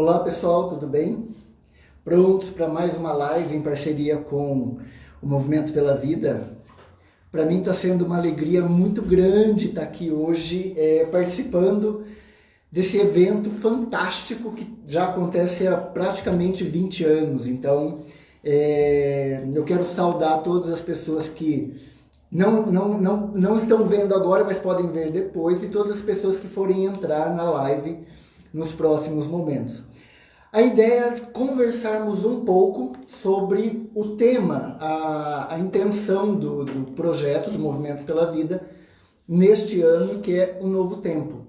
Olá pessoal, tudo bem? Prontos para mais uma live em parceria com o Movimento pela Vida? Para mim está sendo uma alegria muito grande estar aqui hoje participando desse evento fantástico que já acontece há praticamente 20 anos. Então, eu quero saudar todas as pessoas que não estão vendo agora, mas podem ver depois, e todas as pessoas que forem entrar na live nos próximos momentos. A ideia é conversarmos um pouco sobre o tema, a intenção do projeto, do Movimento pela Vida, neste ano, que é o Novo Tempo.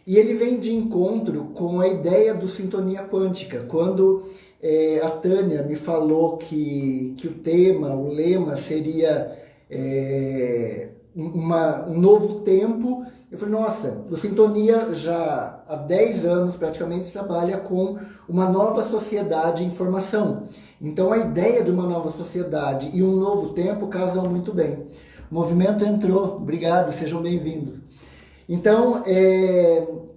E ele vem de encontro com a ideia do Sintonia Quântica. Quando a Tânia me falou que o tema, o lema seria um novo tempo, eu falei, nossa, o Sintonia já há 10 anos praticamente trabalha com uma nova sociedade em informação. Então a ideia de uma nova sociedade e um novo tempo casam muito bem. O movimento entrou, obrigado, sejam bem-vindos. Então,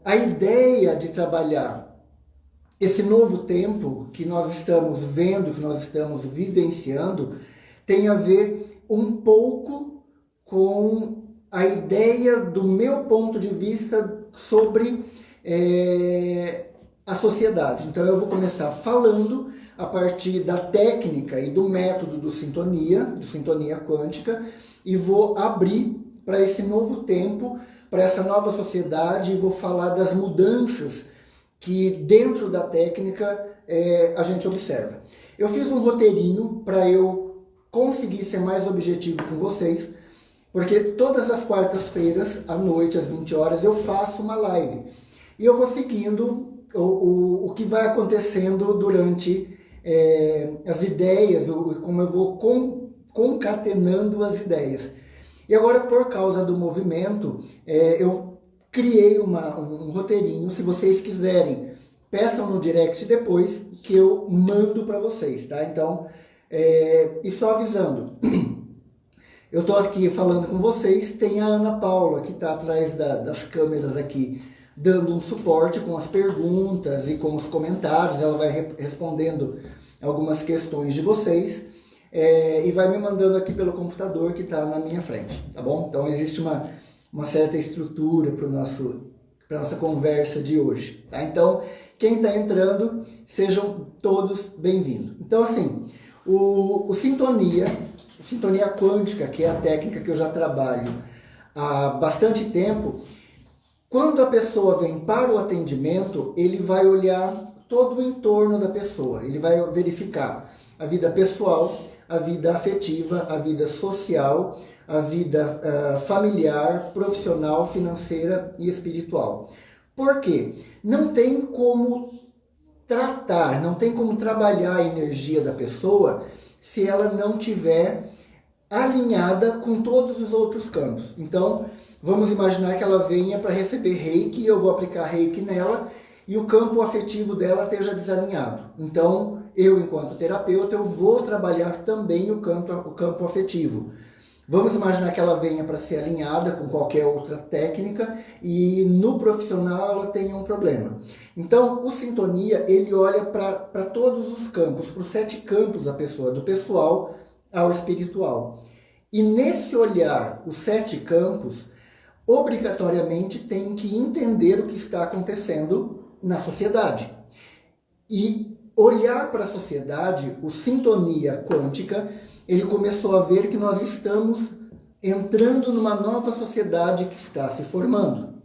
a ideia de trabalhar esse novo tempo que nós estamos vendo, que nós estamos vivenciando, tem a ver um pouco com a ideia do meu ponto de vista sobre a sociedade. Então eu vou começar falando a partir da técnica e do método do Sintonia Quântica, e vou abrir para esse novo tempo, para essa nova sociedade, e vou falar das mudanças que dentro da técnica a gente observa. Eu fiz um roteirinho para eu conseguir ser mais objetivo com vocês, porque todas as quartas-feiras, à noite, às 20 horas, eu faço uma live. E eu vou seguindo o que vai acontecendo durante as ideias, como eu vou concatenando as ideias. E agora, por causa do movimento, eu criei um roteirinho. Se vocês quiserem, peçam no direct depois, que eu mando para vocês, tá? Então, e só avisando, eu estou aqui falando com vocês, tem a Ana Paula, que está atrás das câmeras aqui, dando um suporte com as perguntas e com os comentários. Ela vai respondendo algumas questões de vocês e vai me mandando aqui pelo computador que está na minha frente, tá bom? Então existe uma certa estrutura para a nossa conversa de hoje, tá? Então, quem está entrando, sejam todos bem-vindos. Então, assim, o Sintonia Quântica, que é a técnica que eu já trabalho há bastante tempo, quando a pessoa vem para o atendimento, ele vai olhar todo o entorno da pessoa, ele vai verificar a vida pessoal, a vida afetiva, a vida social, a vida familiar, profissional, financeira e espiritual. Por quê? Não tem como tratar, não tem como trabalhar a energia da pessoa se ela não tiver alinhada com todos os outros campos. Então, vamos imaginar que ela venha para receber Reiki, eu vou aplicar Reiki nela, e o campo afetivo dela esteja desalinhado. Então, eu, enquanto terapeuta, eu vou trabalhar também o campo afetivo. Vamos imaginar que ela venha para ser alinhada com qualquer outra técnica e no profissional ela tenha um problema. Então, o Sintonia, ele olha para todos os campos, para os 7 campos da pessoa, do pessoal ao espiritual. E nesse olhar, os 7 campos, obrigatoriamente tem que entender o que está acontecendo na sociedade. E olhar para a sociedade, o Sintonia Quântica, ele começou a ver que nós estamos entrando numa nova sociedade que está se formando.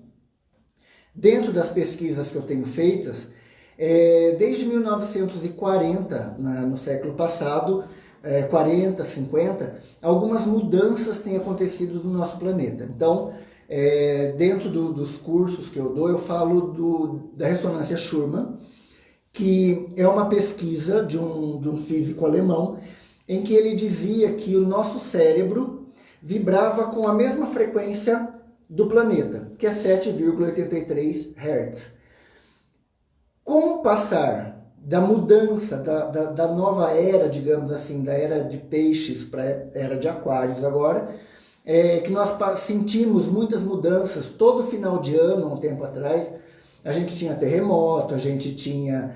Dentro das pesquisas que eu tenho feitas, desde 1940, no século passado, 40, 50, algumas mudanças têm acontecido no nosso planeta. Então, dentro dos cursos que eu dou, eu falo da ressonância Schumann, que é uma pesquisa de um físico alemão, em que ele dizia que o nosso cérebro vibrava com a mesma frequência do planeta, que é 7,83 Hz. Com o passar da mudança, da nova era, digamos assim, da era de peixes para a era de aquários agora, que nós sentimos muitas mudanças todo final de ano, há um tempo atrás, a gente tinha terremoto, a gente tinha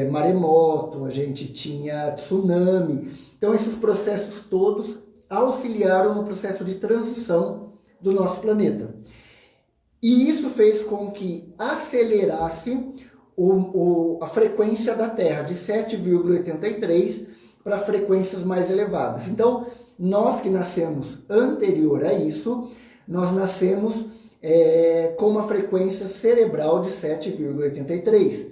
maremoto, a gente tinha tsunami. Então esses processos todos auxiliaram no processo de transição do nosso planeta. E isso fez com que acelerasse a frequência da Terra de 7,83 para frequências mais elevadas. Então, nós que nascemos anterior a isso, nós nascemos com uma frequência cerebral de 7,83.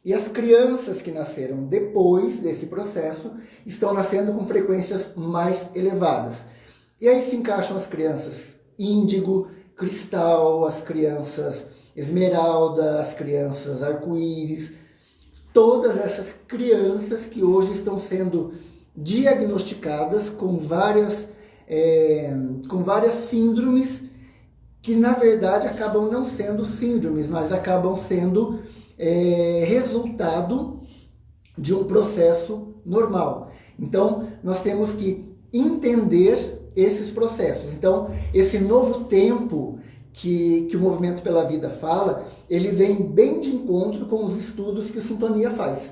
E as crianças que nasceram depois desse processo estão nascendo com frequências mais elevadas. E aí se encaixam as crianças índigo, cristal, as crianças esmeralda, as crianças arco-íris, todas essas crianças que hoje estão sendo diagnosticadas com várias síndromes que na verdade acabam não sendo síndromes, mas acabam sendo resultado de um processo normal. Então nós temos que entender esses processos. Então esse novo tempo que o Movimento pela Vida fala, ele vem bem de encontro com os estudos que o Sintonia faz.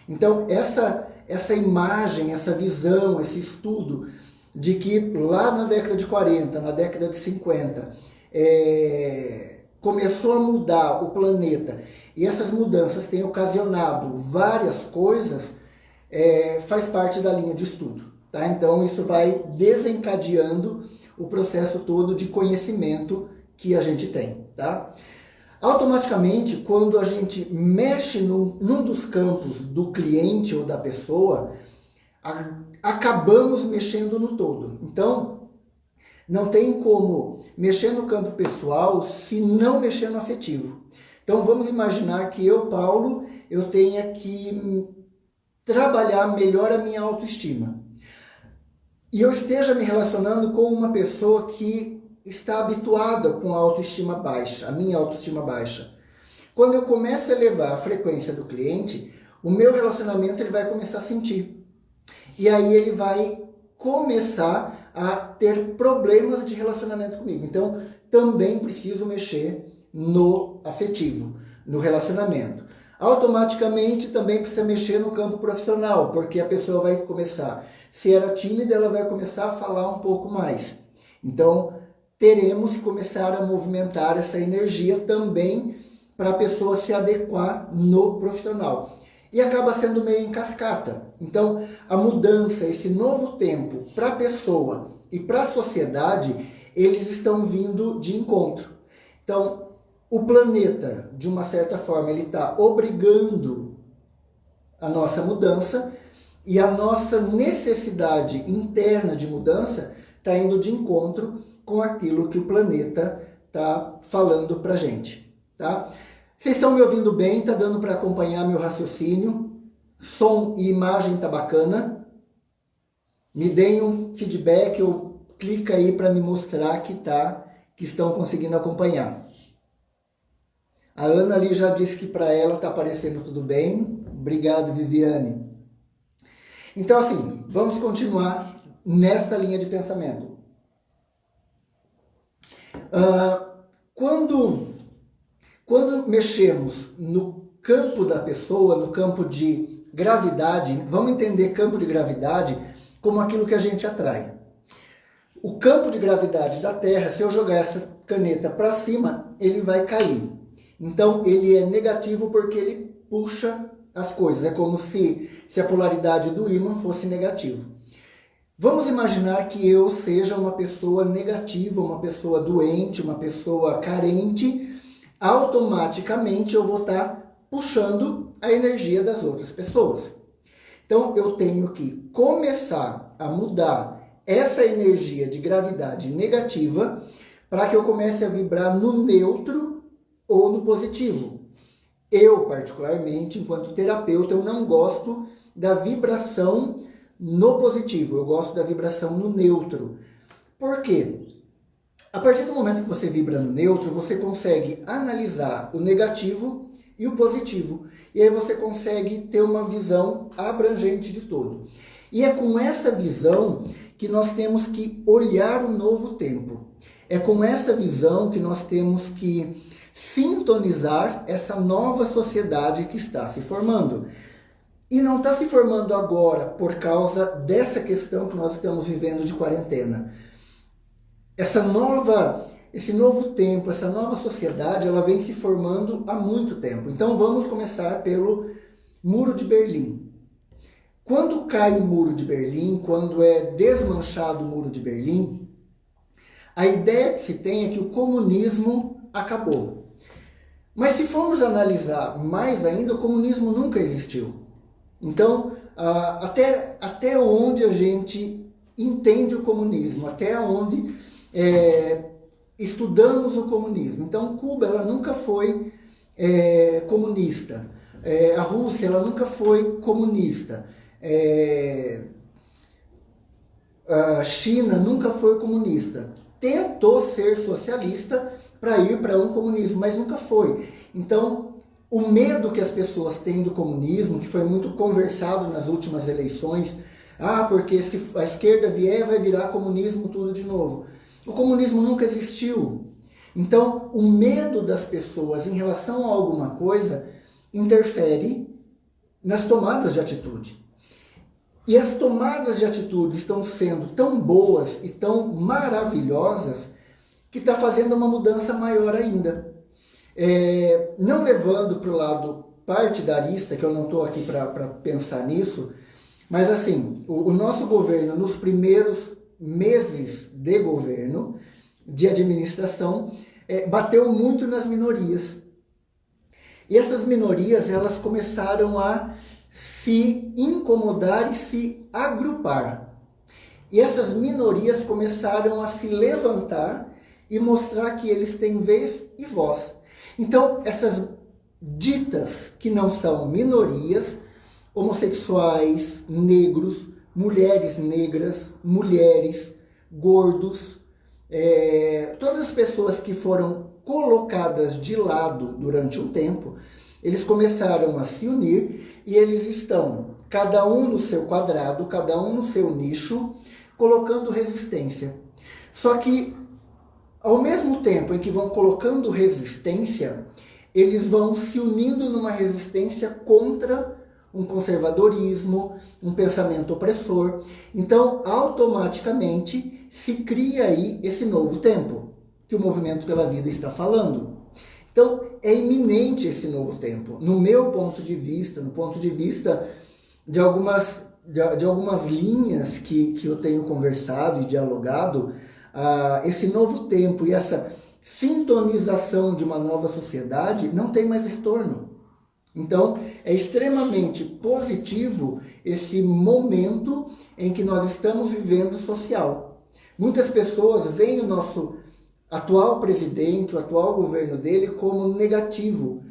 Então essa imagem, essa visão, esse estudo de que lá na década de 40, na década de 50, começou a mudar o planeta e essas mudanças têm ocasionado várias coisas, faz parte da linha de estudo. Tá? Então isso vai desencadeando o processo todo de conhecimento que a gente tem. Tá? Automaticamente, quando a gente mexe num dos campos do cliente ou da pessoa, acabamos mexendo no todo. Então, não tem como mexer no campo pessoal se não mexer no afetivo. Então, vamos imaginar que eu, Paulo, eu tenha que trabalhar melhor a minha autoestima. E eu esteja me relacionando com uma pessoa que está habituada com a autoestima baixa, a minha autoestima baixa. Quando eu começo a elevar a frequência do cliente, o meu relacionamento ele vai começar a sentir. E aí ele vai começar a ter problemas de relacionamento comigo. Então, também preciso mexer no afetivo, no relacionamento. Automaticamente também precisa mexer no campo profissional, porque a pessoa vai começar, se era tímida, ela vai começar a falar um pouco mais. Então, teremos que começar a movimentar essa energia também para a pessoa se adequar no profissional. E acaba sendo meio em cascata. Então, a mudança, esse novo tempo para a pessoa e para a sociedade, eles estão vindo de encontro. Então, o planeta, de uma certa forma, ele está obrigando a nossa mudança e a nossa necessidade interna de mudança está indo de encontro com aquilo que o planeta está falando para a gente. Tá? Vocês estão me ouvindo bem? Está dando para acompanhar meu raciocínio? Som e imagem tá bacana? Me deem um feedback ou clica aí para me mostrar que estão conseguindo acompanhar. A Ana ali já disse que para ela está aparecendo tudo bem. Obrigado, Viviane. Então, assim, vamos continuar nessa linha de pensamento. Quando mexemos no campo da pessoa, no campo de gravidade, vamos entender campo de gravidade como aquilo que a gente atrai. O campo de gravidade da Terra, se eu jogar essa caneta para cima, ele vai cair. Então, ele é negativo porque ele puxa as coisas. É como se a polaridade do ímã fosse negativo. Vamos imaginar que eu seja uma pessoa negativa, uma pessoa doente, uma pessoa carente. Automaticamente eu vou estar puxando a energia das outras pessoas. Então, eu tenho que começar a mudar essa energia de gravidade negativa para que eu comece a vibrar no neutro ou no positivo. Eu, particularmente, enquanto terapeuta, eu não gosto da vibração no positivo, eu gosto da vibração no neutro. Por quê? A partir do momento que você vibra no neutro, você consegue analisar o negativo e o positivo. E aí você consegue ter uma visão abrangente de todo. E é com essa visão que nós temos que olhar o novo tempo. É com essa visão que nós temos que sintonizar essa nova sociedade que está se formando. E não está se formando agora por causa dessa questão que nós estamos vivendo de quarentena. Esse novo tempo, essa nova sociedade, ela vem se formando há muito tempo. Então vamos começar pelo Muro de Berlim. Quando cai o Muro de Berlim, quando é desmanchado o Muro de Berlim, a ideia que se tem é que o comunismo acabou. Mas se formos analisar mais ainda, o comunismo nunca existiu. Então, até onde a gente entende o comunismo, até onde estudamos o comunismo. Então, Cuba ela nunca foi comunista. A Rússia ela nunca foi comunista. A China nunca foi comunista. Tentou ser socialista para ir para um comunismo, mas nunca foi. Então, o medo que as pessoas têm do comunismo, que foi muito conversado nas últimas eleições, porque se a esquerda vier, vai virar comunismo tudo de novo. O comunismo nunca existiu. Então, o medo das pessoas em relação a alguma coisa interfere nas tomadas de atitude. E as tomadas de atitude estão sendo tão boas e tão maravilhosas que está fazendo uma mudança maior ainda. Não levando para o lado partidarista, que eu não estou aqui para pensar nisso, mas assim, o nosso governo, nos primeiros meses de governo, de administração, bateu muito nas minorias. E essas minorias, elas começaram a se incomodar e se agrupar. E essas minorias começaram a se levantar e mostrar que eles têm vez e voz. Então, essas ditas que não são minorias, homossexuais, negros, mulheres negras, mulheres, gordos, todas as pessoas que foram colocadas de lado durante um tempo, eles começaram a se unir e eles estão, cada um no seu quadrado, cada um no seu nicho, colocando resistência. Só que, ao mesmo tempo em que vão colocando resistência, eles vão se unindo numa resistência contra um conservadorismo, um pensamento opressor. Então, automaticamente, se cria aí esse novo tempo, que o Movimento pela Vida está falando. Então, é iminente esse novo tempo. No meu ponto de vista, no ponto de vista de algumas linhas que eu tenho conversado e dialogado, esse novo tempo e essa sintonização de uma nova sociedade não tem mais retorno. Então, é extremamente positivo esse momento em que nós estamos vivendo social. Muitas pessoas veem o nosso atual presidente, o atual governo dele, como negativo.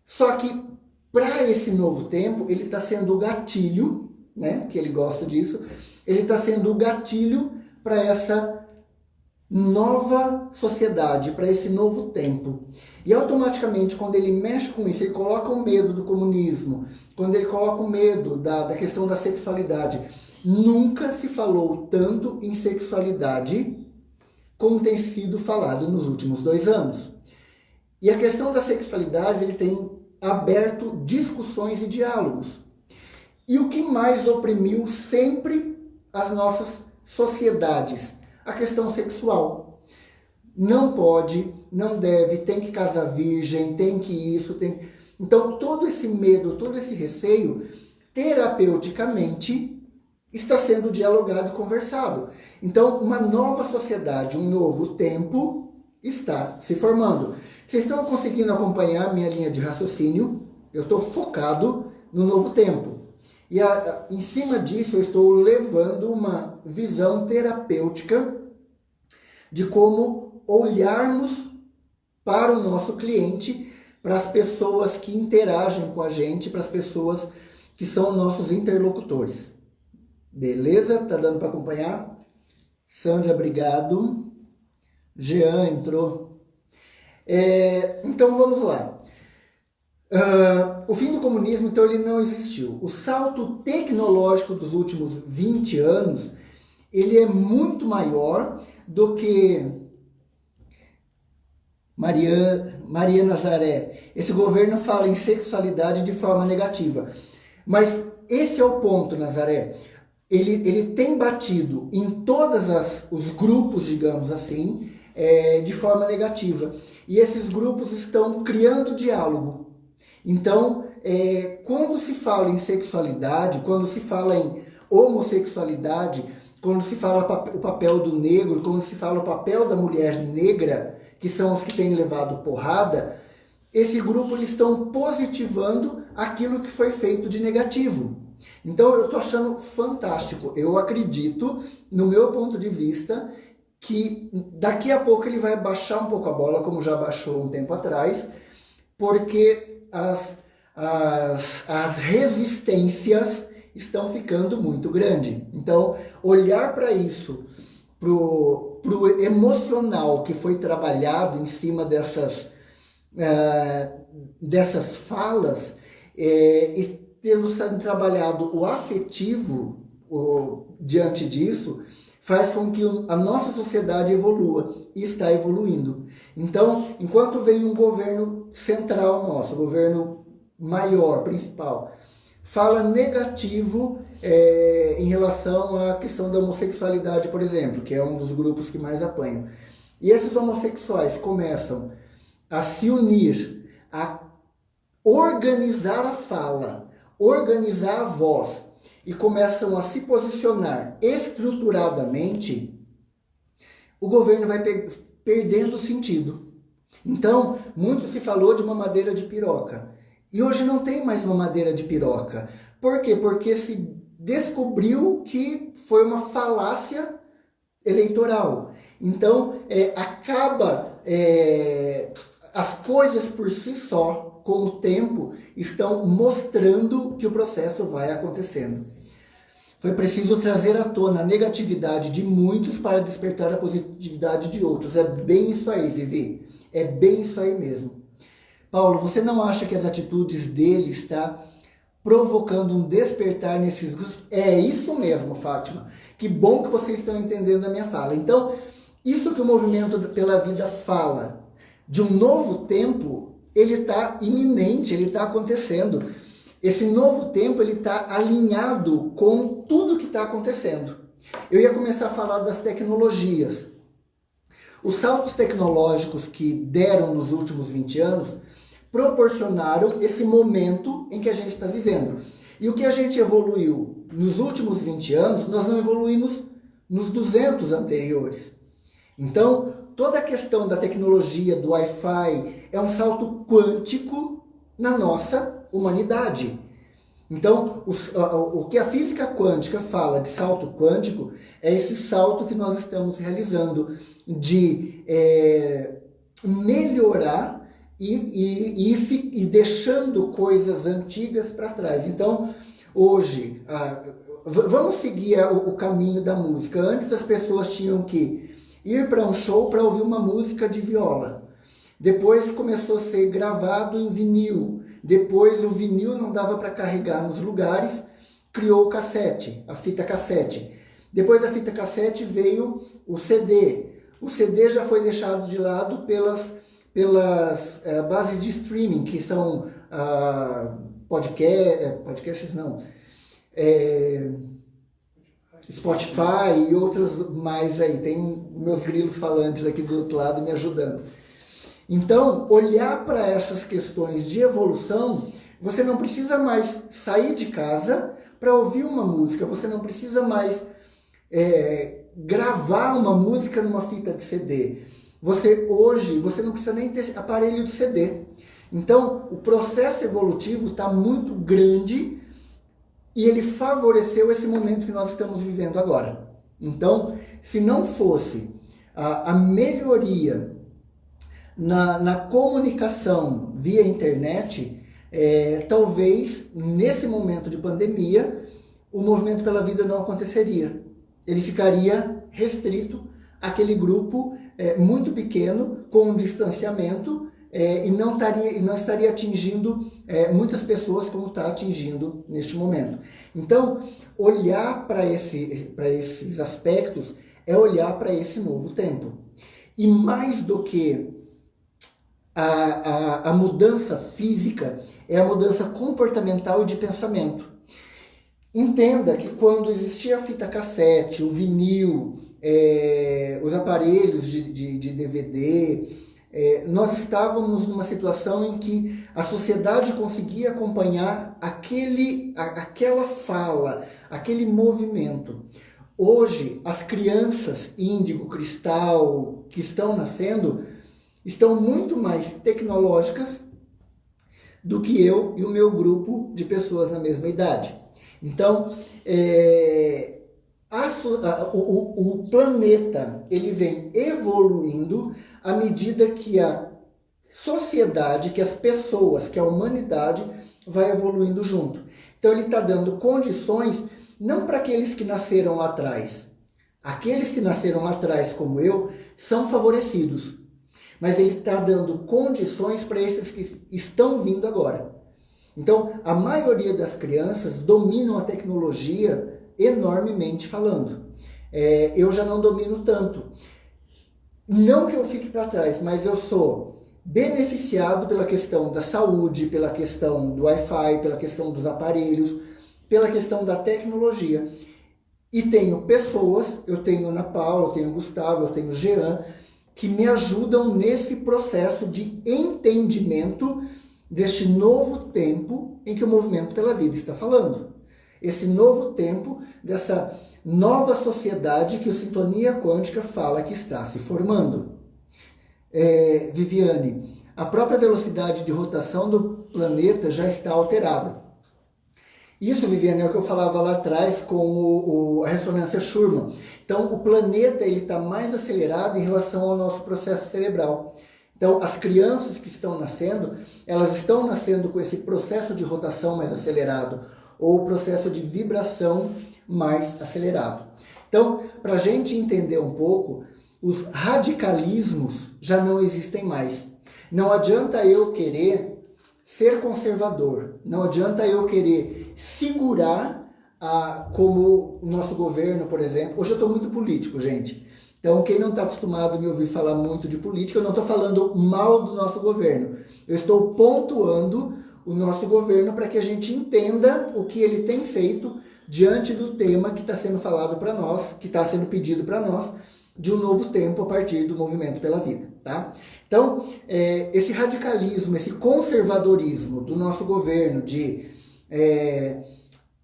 Só que, para esse novo tempo, ele está sendo o gatilho, né, que ele gosta disso, ele está sendo o gatilho para essa nova sociedade, para esse novo tempo. E automaticamente, quando ele mexe com isso, ele coloca o medo do comunismo, quando ele coloca o medo da questão da sexualidade. Nunca se falou tanto em sexualidade como tem sido falado nos últimos 2 anos. E a questão da sexualidade, ele tem aberto discussões e diálogos. E o que mais oprimiu sempre as nossas sociedades? A questão sexual. Não pode, não deve, tem que casar virgem, tem que isso, tem... Então, todo esse medo, todo esse receio, terapeuticamente, está sendo dialogado e conversado. Então, uma nova sociedade, um novo tempo está se formando. Vocês estão conseguindo acompanhar a minha linha de raciocínio? Eu estou focado no novo tempo. E em cima disso eu estou levando uma visão terapêutica de como olharmos para o nosso cliente, para as pessoas que interagem com a gente, para as pessoas que são nossos interlocutores. Beleza? Tá dando para acompanhar? Sandra, obrigado. Jean entrou. Então vamos lá. O fim do comunismo, então, ele não existiu. O salto tecnológico dos últimos 20 anos, ele é muito maior do que Maria Nazaré, esse governo fala em sexualidade de forma negativa. Mas esse é o ponto, Nazaré. Ele tem batido em todos os grupos, digamos assim, de forma negativa. E esses grupos estão criando diálogo. Então, quando se fala em sexualidade, quando se fala em homossexualidade, quando se fala o papel do negro, quando se fala o papel da mulher negra, que são os que têm levado porrada, esse grupo eles estão positivando aquilo que foi feito de negativo. Então eu estou achando fantástico. Eu acredito, no meu ponto de vista, que daqui a pouco ele vai baixar um pouco a bola, como já baixou um tempo atrás, porque as resistências estão ficando muito grandes. Então, olhar para isso, pro emocional que foi trabalhado em cima dessas falas, e tendo sido trabalhado o afetivo diante disso, faz com que a nossa sociedade evolua e está evoluindo. Então, enquanto vem um governo central nosso, governo maior, principal, fala negativo em relação à questão da homossexualidade, por exemplo, que é um dos grupos que mais apanham. E esses homossexuais começam a se unir, a organizar a fala, organizar a voz, e começam a se posicionar estruturadamente, o governo vai perdendo sentido. Então, muito se falou de mamadeira de piroca. E hoje não tem mais mamadeira de piroca. Por quê? Porque se descobriu que foi uma falácia eleitoral. Então, as coisas por si só, com o tempo, estão mostrando que o processo vai acontecendo. Foi preciso trazer à tona a negatividade de muitos para despertar a positividade de outros. É bem isso aí, Vivi. É bem isso aí mesmo. Paulo, você não acha que as atitudes dele estão provocando um despertar nesses grupos? É isso mesmo, Fátima. Que bom que vocês estão entendendo a minha fala. Então, isso que o Movimento pela Vida fala, de um novo tempo, ele está iminente, ele está acontecendo. Esse novo tempo ele está alinhado com tudo que está acontecendo. Eu ia começar a falar das tecnologias. Os saltos tecnológicos que deram nos últimos 20 anos proporcionaram esse momento em que a gente está vivendo. E o que a gente evoluiu nos últimos 20 anos, nós não evoluímos nos 200 anteriores. Então, toda a questão da tecnologia, do Wi-Fi, é um salto quântico na nossa humanidade. Então, o que a física quântica fala de salto quântico é esse salto que nós estamos realizando de melhorar e deixando coisas antigas para trás. Então, hoje, vamos seguir o caminho da música. Antes as pessoas tinham que ir para um show para ouvir uma música de viola. Depois começou a ser gravado em vinil. Depois o vinil não dava para carregar nos lugares, criou o cassete, a fita cassete. Depois da fita cassete veio o CD. O CD já foi deixado de lado pelas bases de streaming, que são podcasts não, Spotify e outras mais aí. Tem meus grilos falantes aqui do outro lado me ajudando. Então, olhar para essas questões de evolução, você não precisa mais sair de casa para ouvir uma música, você não precisa mais gravar uma música numa fita de CD. Hoje, você não precisa nem ter aparelho de CD. Então, o processo evolutivo está muito grande e ele favoreceu esse momento que nós estamos vivendo agora. Então, se não fosse a melhoria na comunicação via internet, talvez nesse momento de pandemia o Movimento pela Vida não aconteceria. Ele ficaria restrito àquele grupo muito pequeno, com um distanciamento, e não estaria atingindo muitas pessoas como está atingindo neste momento. Então, olhar para esses aspectos é olhar para esse novo tempo. E mais do que a mudança física é a mudança comportamental e de pensamento. Entenda que quando existia a fita cassete, o vinil, os aparelhos de DVD, nós estávamos numa situação em que a sociedade conseguia acompanhar aquela fala, aquele movimento. Hoje, as crianças índigo, cristal, que estão nascendo, estão muito mais tecnológicas do que eu e o meu grupo de pessoas na mesma idade. Então, o planeta ele vem evoluindo à medida que a sociedade, que as pessoas, que a humanidade vai evoluindo junto. Então ele está dando condições não para aqueles que nasceram lá atrás. Aqueles que nasceram lá atrás, como eu, são favorecidos. Mas ele está dando condições para esses que estão vindo agora. Então, a maioria das crianças dominam a tecnologia enormemente falando. Eu já não domino tanto. Não que eu fique para trás, mas eu sou beneficiado pela questão da saúde, pela questão do Wi-Fi, pela questão dos aparelhos, pela questão da tecnologia. E tenho pessoas, eu tenho Ana Paula, eu tenho Gustavo, eu tenho Jean, que me ajudam nesse processo de entendimento deste novo tempo em que o Movimento pela Vida está falando. Esse novo tempo dessa nova sociedade que o Sintonia Quântica fala que está se formando. Viviane, a própria velocidade de rotação do planeta já está alterada. Isso, Viviane, é o que eu falava lá atrás com a ressonância Schumann. Então, o planeta está mais acelerado em relação ao nosso processo cerebral. Então, as crianças que estão nascendo, elas estão nascendo com esse processo de rotação mais acelerado, ou o processo de vibração mais acelerado. Então, para a gente entender um pouco, os radicalismos já não existem mais. Não adianta eu querer ser conservador, não adianta eu querer segurar como o nosso governo, por exemplo. Hoje eu estou muito político, gente. Então, quem não está acostumado a me ouvir falar muito de política, eu não estou falando mal do nosso governo. Eu estou pontuando o nosso governo para que a gente entenda o que ele tem feito diante do tema que está sendo falado para nós, que está sendo pedido para nós, de um novo tempo a partir do Movimento pela Vida. Tá? Então, esse radicalismo, esse conservadorismo do nosso governo de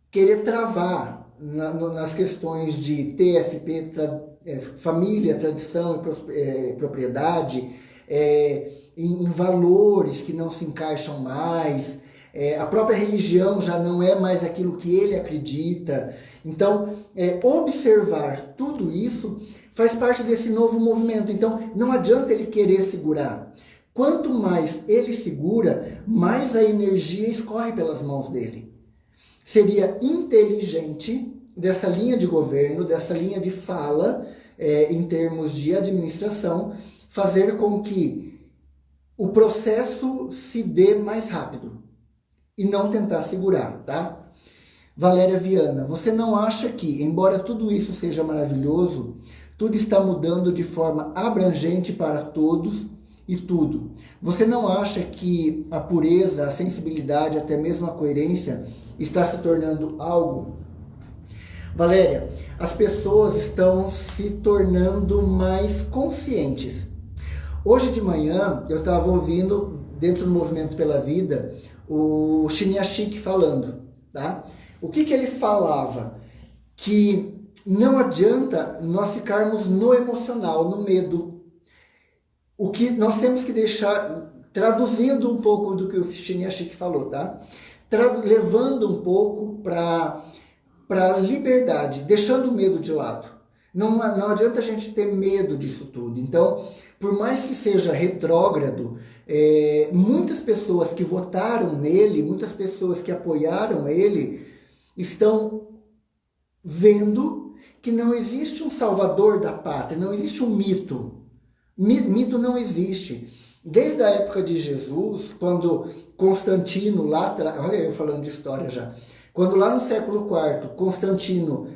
querer travar nas questões de TFP, família, tradição e propriedade, em valores que não se encaixam mais, a própria religião já não é mais aquilo que ele acredita. Então, observar tudo isso faz parte desse novo movimento. Então, não adianta ele querer segurar. Quanto mais ele segura, mais a energia escorre pelas mãos dele. Seria inteligente dessa linha de governo, dessa linha de fala, em termos de administração, fazer com que o processo se dê mais rápido e não tentar segurar, tá? Valéria Viana, você não acha que, embora tudo isso seja maravilhoso, tudo está mudando de forma abrangente para todos e tudo? Você não acha que a pureza, a sensibilidade, até mesmo a coerência está se tornando algo? Valéria, as pessoas estão se tornando mais conscientes. Hoje de manhã eu estava ouvindo, dentro do Movimento pela Vida, o Chiniachik falando, tá? O que ele falava? Que não adianta nós ficarmos no emocional, no medo. O que nós temos que deixar, traduzindo um pouco do que o Chiniachik falou, tá? Levando um pouco para a liberdade, deixando o medo de lado. Não adianta a gente ter medo disso tudo. Então, por mais que seja retrógrado, muitas pessoas que votaram nele, muitas pessoas que apoiaram ele, estão vendo que não existe um salvador da pátria, não existe um mito. Mito não existe. Desde a época de Jesus, quando Constantino, lá atrás, olha eu falando de história já, quando lá no século IV, Constantino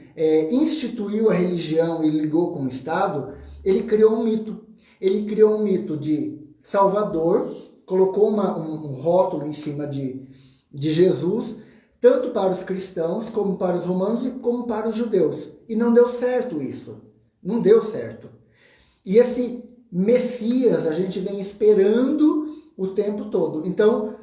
instituiu a religião e ligou com o Estado, ele criou um mito. Ele criou um mito de Salvador, colocou um rótulo em cima de Jesus, tanto para os cristãos, como para os romanos e como para os judeus. E não deu certo isso. Não deu certo. E esse Messias a gente vem esperando o tempo todo. Então,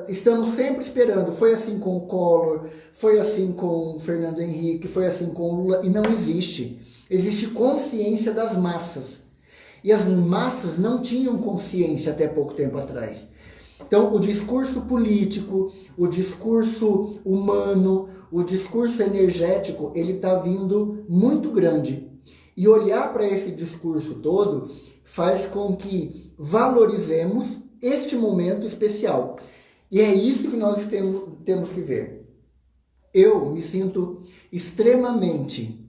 estamos sempre esperando. Foi assim com o Collor, foi assim com o Fernando Henrique, foi assim com o Lula, e não existe. Existe consciência das massas. E as massas não tinham consciência até pouco tempo atrás. Então, o discurso político, o discurso humano, o discurso energético, ele está vindo muito grande. E olhar para esse discurso todo faz com que valorizemos este momento especial. E é isso que nós temos que ver. Eu me sinto extremamente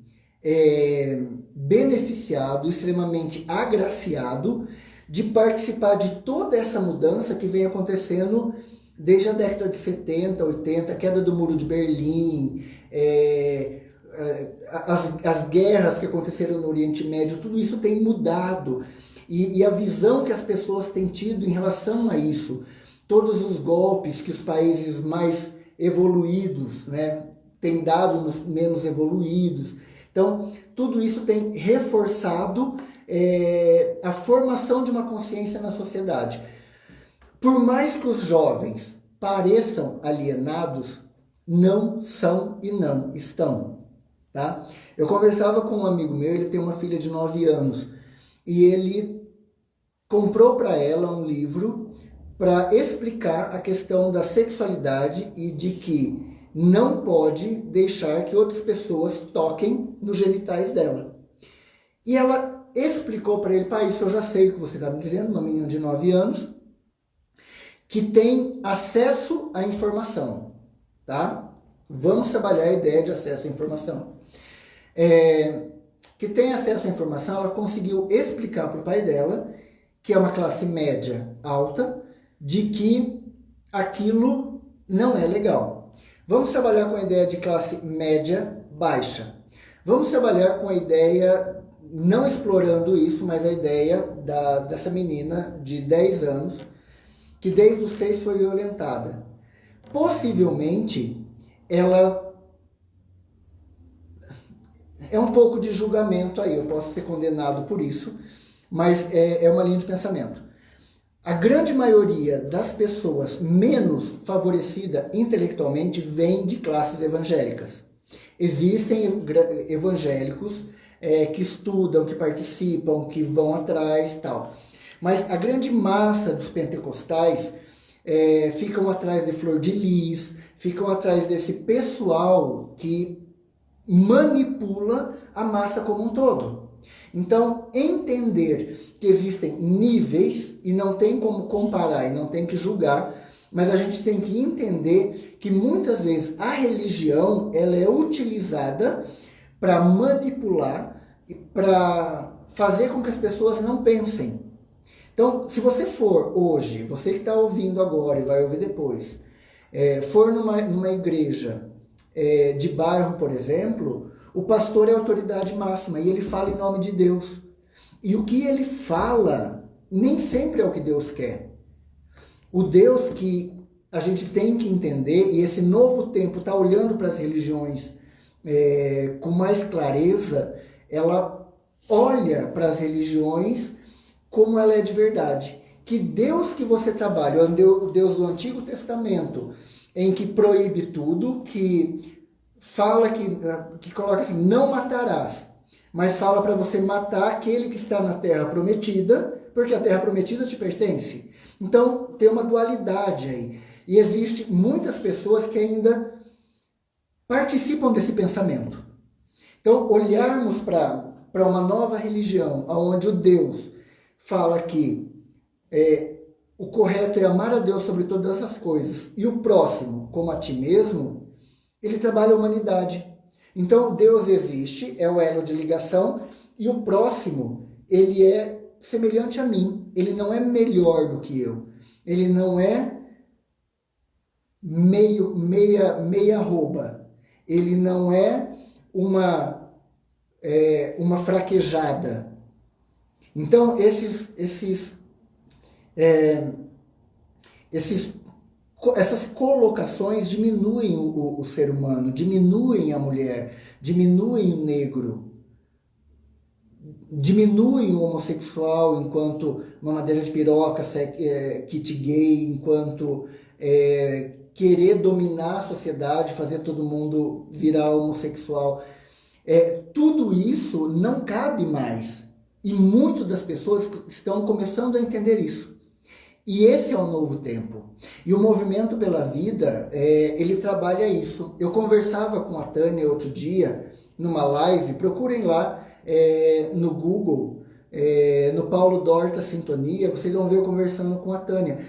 beneficiado, extremamente agraciado de participar de toda essa mudança que vem acontecendo desde a década de 70, 80, a queda do Muro de Berlim, as guerras que aconteceram no Oriente Médio, tudo isso tem mudado. E a visão que as pessoas têm tido em relação a isso, todos os golpes que os países mais evoluídos, né, têm dado nos menos evoluídos. Então, tudo isso tem reforçado a formação de uma consciência na sociedade. Por mais que os jovens pareçam alienados, não são e não estão. Tá? Eu conversava com um amigo meu, ele tem uma filha de 9 anos, e ele comprou para ela um livro para explicar a questão da sexualidade e de que não pode deixar que outras pessoas toquem nos genitais dela. E ela explicou para ele: pai, isso eu já sei o que você está me dizendo, uma menina de 9 anos, que tem acesso à informação, tá? Vamos trabalhar a ideia de acesso à informação. Que tem acesso à informação, ela conseguiu explicar para o pai dela, que é uma classe média alta, de que aquilo não é legal. Vamos trabalhar com a ideia de classe média baixa. Vamos trabalhar com a ideia, não explorando isso, mas a ideia dessa menina de 10 anos, que desde os 6 foi violentada. Possivelmente, ela é um pouco de julgamento aí, eu posso ser condenado por isso, mas é uma linha de pensamento. A grande maioria das pessoas menos favorecida intelectualmente vem de classes evangélicas. Existem evangélicos que estudam, que participam, que vão atrás e tal. Mas a grande massa dos pentecostais ficam atrás de flor de lis, ficam atrás desse pessoal que manipula a massa como um todo. Então, entender que existem níveis, e não tem como comparar, e não tem que julgar, mas a gente tem que entender que muitas vezes a religião ela é utilizada para manipular e para fazer com que as pessoas não pensem. Então, se você for hoje, você que está ouvindo agora e vai ouvir depois, for numa igreja de bairro, por exemplo, o pastor é a autoridade máxima e ele fala em nome de Deus. E o que ele fala nem sempre é o que Deus quer. O Deus que a gente tem que entender, e esse novo tempo está olhando para as religiões com mais clareza, ela olha para as religiões como ela é de verdade. Que Deus que você trabalha, o Deus do Antigo Testamento, em que proíbe tudo, que fala que coloca assim, não matarás, mas fala para você matar aquele que está na terra prometida, porque a terra prometida te pertence. Então, tem uma dualidade aí. E existe muitas pessoas que ainda participam desse pensamento. Então, olharmos para uma nova religião, onde o Deus fala que o correto é amar a Deus sobre todas as coisas, e o próximo como a ti mesmo, ele trabalha a humanidade. Então, Deus existe, é o elo de ligação, e o próximo, ele é semelhante a mim. Ele não é melhor do que eu. Ele não é meia arroba. Ele não é uma fraquejada. Então, essas colocações diminuem o ser humano, diminuem a mulher, diminuem o negro, diminuem o homossexual enquanto mamadeira de piroca, kit gay, enquanto querer dominar a sociedade, fazer todo mundo virar homossexual. Tudo isso não cabe mais. E muitas das pessoas estão começando a entender isso. E esse é o novo tempo. E o Movimento pela Vida, ele trabalha isso. Eu conversava com a Tânia outro dia, numa live, procurem lá no Google, no Paulo Dorta Sintonia, vocês vão ver eu conversando com a Tânia,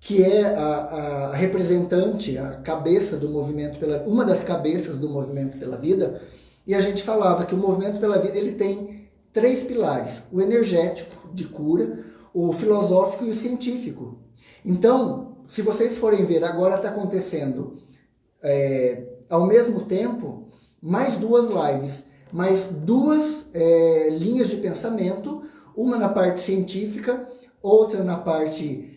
que é a representante, a cabeça do Movimento pela Vida, uma das cabeças do Movimento pela Vida, e a gente falava que o Movimento pela Vida ele tem 3 pilares: o energético, de cura, o filosófico e o científico. Então, se vocês forem ver, agora está acontecendo, ao mesmo tempo, mais 2 lives, mais 2 linhas de pensamento, uma na parte científica, outra na parte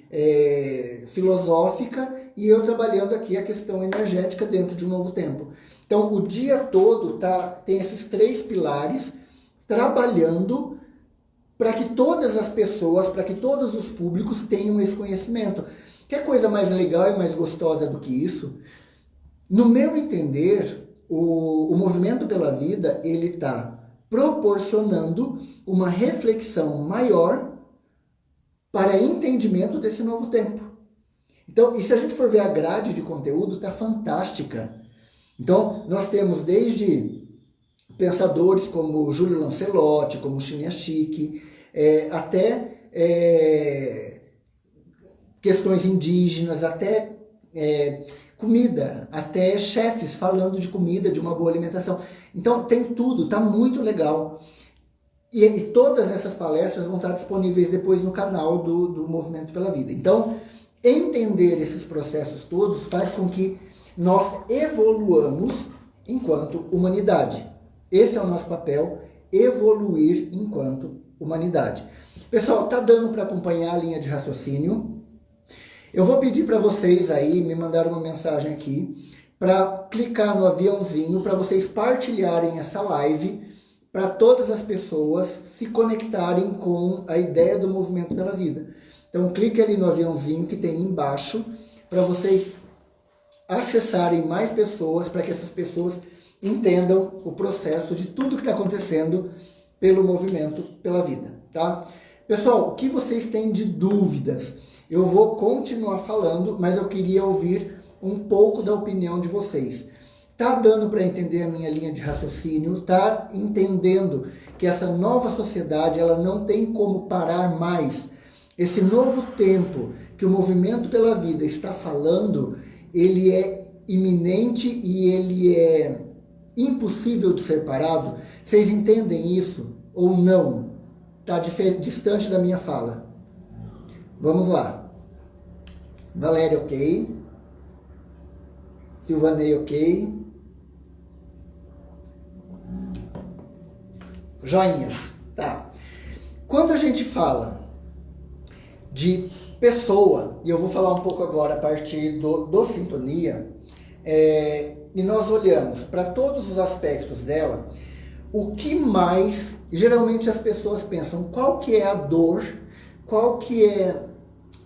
filosófica, e eu trabalhando aqui a questão energética dentro de um novo tempo. Então, o dia todo tem esses 3 pilares trabalhando para que todas as pessoas, para que todos os públicos tenham esse conhecimento. Que coisa mais legal e mais gostosa do que isso? No meu entender, o Movimento pela Vida, ele está proporcionando uma reflexão maior para entendimento desse novo tempo. Então, e se a gente for ver a grade de conteúdo, está fantástica. Então, nós temos desde pensadores como Júlio Lancelotti, como Chinia Chique, até questões indígenas, até comida, até chefes falando de comida, de uma boa alimentação. Então tem tudo, está muito legal. E todas essas palestras vão estar disponíveis depois no canal do Movimento pela Vida. Então, entender esses processos todos faz com que nós evoluamos enquanto humanidade. Esse é o nosso papel, evoluir enquanto humanidade. Pessoal, tá dando para acompanhar a linha de raciocínio? Eu vou pedir para vocês aí, me mandaram uma mensagem aqui, para clicar no aviãozinho, para vocês partilharem essa live, para todas as pessoas se conectarem com a ideia do Movimento pela Vida. Então clique ali no aviãozinho que tem embaixo, para vocês acessarem mais pessoas, para que essas pessoas entendam o processo de tudo que está acontecendo pelo Movimento pela Vida, tá? Pessoal, o que vocês têm de dúvidas? Eu vou continuar falando, mas eu queria ouvir um pouco da opinião de vocês. Tá dando para entender a minha linha de raciocínio? Tá entendendo que essa nova sociedade, ela não tem como parar mais? Esse novo tempo que o Movimento pela Vida está falando, ele é iminente e ele é impossível de ser parado? Vocês entendem isso ou não? Está distante da minha fala. Vamos lá. Valéria, ok. Silvanei, ok. Joinhas. Tá. Quando a gente fala de pessoa, e eu vou falar um pouco agora a partir do Sintonia, e nós olhamos para todos os aspectos dela, o que mais, geralmente as pessoas pensam, qual que é a dor, qual que é